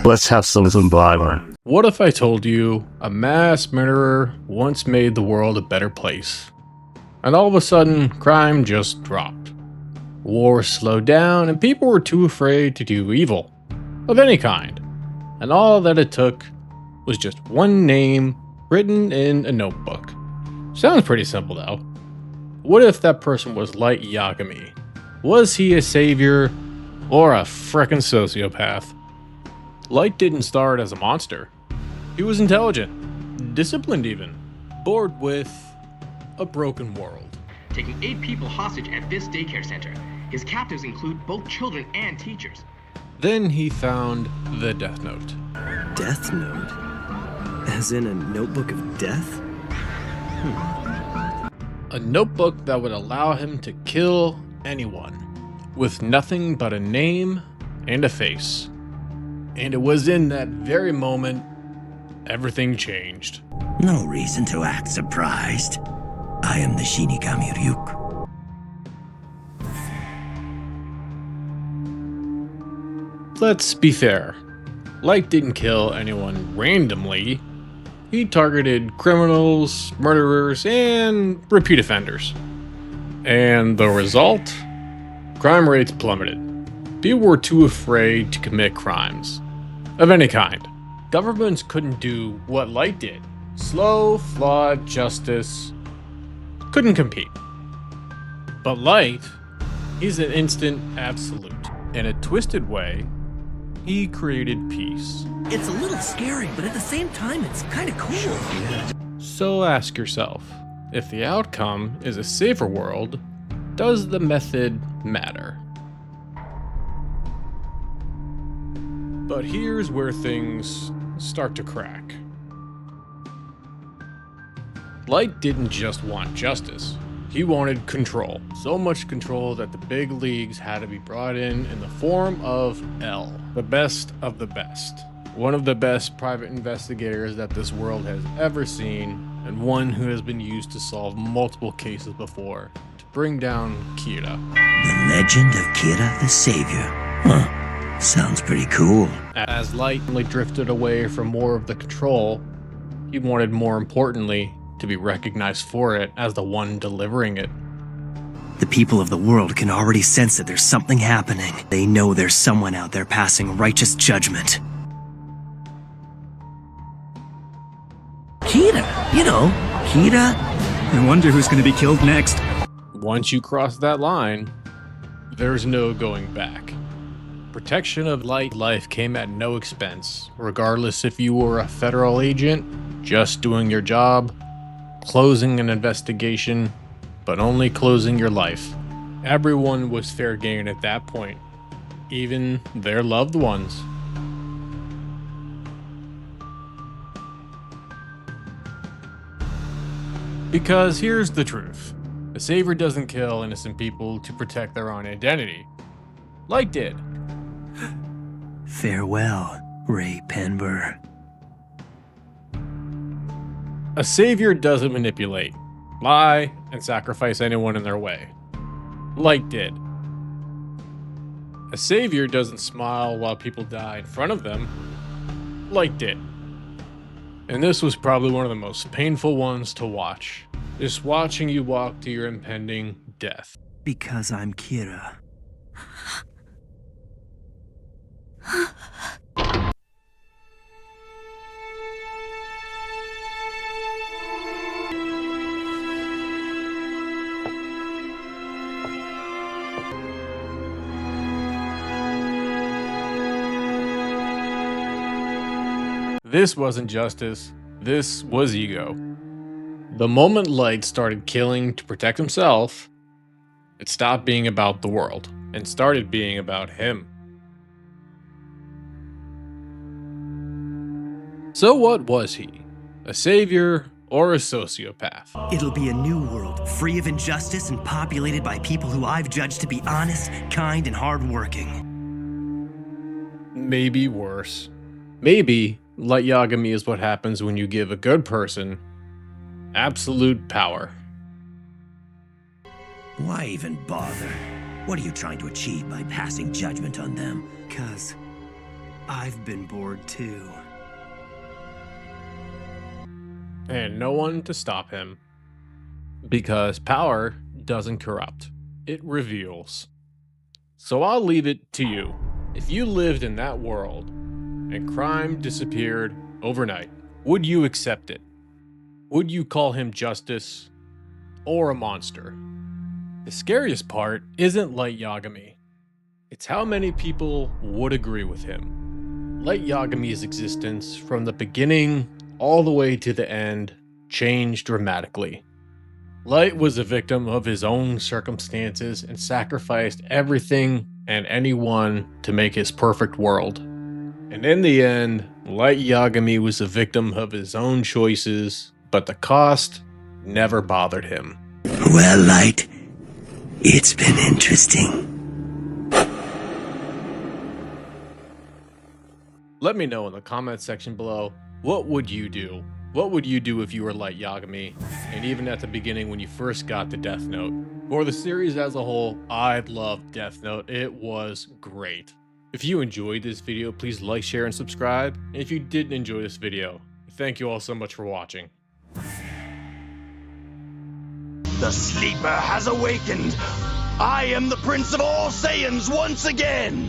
Let's have some violence. What if I told you a mass murderer once made the world a better place? And all of a sudden, crime just dropped. War slowed down and people were too afraid to do evil of any kind. And all that it took was just one name written in a notebook. Sounds pretty simple though. What if that person was Light Yagami? Was he a savior or a frickin' sociopath? Light didn't start as a monster. He was intelligent, disciplined even, bored with a broken world. Taking 8 people hostage at this daycare center. His captives include both children and teachers. Then he found the Death Note. Death Note? As in a notebook of death? A notebook that would allow him to kill anyone, with nothing but a name and a face. And it was in that very moment, everything changed. No reason to act surprised. I am the Shinigami Ryuk. Let's be fair. Light didn't kill anyone randomly. He targeted criminals, murderers, and repeat offenders. And the result? Crime rates plummeted. People were too afraid to commit crimes of any kind. Governments couldn't do what Light did. Slow, flawed justice couldn't compete. But Light, he's an instant absolute. In a twisted way, he created peace. It's a little scary, but at the same time, it's kind of cool. So ask yourself, if the outcome is a safer world, does the method matter? But here's where things start to crack. Light didn't just want justice. He wanted control. So much control that the big leagues had to be brought in the form of L, the best of the best. One of the best private investigators that this world has ever seen, and one who has been used to solve multiple cases before to bring down Kira. The legend of Kira the Savior. Huh. Sounds pretty cool. As Light drifted away from more of the control, he wanted, more importantly, to be recognized for it as the one delivering it. The people of the world can already sense that there's something happening. They know there's someone out there passing righteous judgment. Kira, you know, Kira. I wonder who's going to be killed next. Once you cross that line, there's no going back. Protection of Light life came at no expense, regardless if you were a federal agent, just doing your job, closing an investigation, but only closing your life. Everyone was fair game at that point, even their loved ones. Because here's the truth. A savior doesn't kill innocent people to protect their own identity. Light did. Farewell, Ray Penber. A savior doesn't manipulate, lie, and sacrifice anyone in their way. Light did. A savior doesn't smile while people die in front of them. Light did. And this was probably one of the most painful ones to watch. Just watching you walk to your impending death. Because I'm Kira. This wasn't justice, this was ego. The moment Light started killing to protect himself, it stopped being about the world and started being about him. So what was he? A savior or a sociopath? It'll be a new world, free of injustice and populated by people who I've judged to be honest, kind, and hardworking. Maybe worse. Maybe Light Yagami is what happens when you give a good person absolute power. Why even bother? What are you trying to achieve by passing judgment on them? 'Cause I've been bored too. And no one to stop him. Because power doesn't corrupt, it reveals. So I'll leave it to you. If you lived in that world and crime disappeared overnight, would you accept it? Would you call him justice or a monster? The scariest part isn't Light Yagami. It's how many people would agree with him. Light Yagami's existence from the beginning all the way to the end changed dramatically. Light was a victim of his own circumstances and sacrificed everything and anyone to make his perfect world. And in the end, Light Yagami was a victim of his own choices, but the cost never bothered him. Well, Light, it's been interesting. Let me know in the comment section below, what would you do? What would you do if you were Light Yagami? And even at the beginning when you first got the Death Note. For the series as a whole, I loved Death Note. It was great. If you enjoyed this video, please like, share, and subscribe. And if you didn't enjoy this video, thank you all so much for watching. The sleeper has awakened. I am the Prince of all Saiyans once again.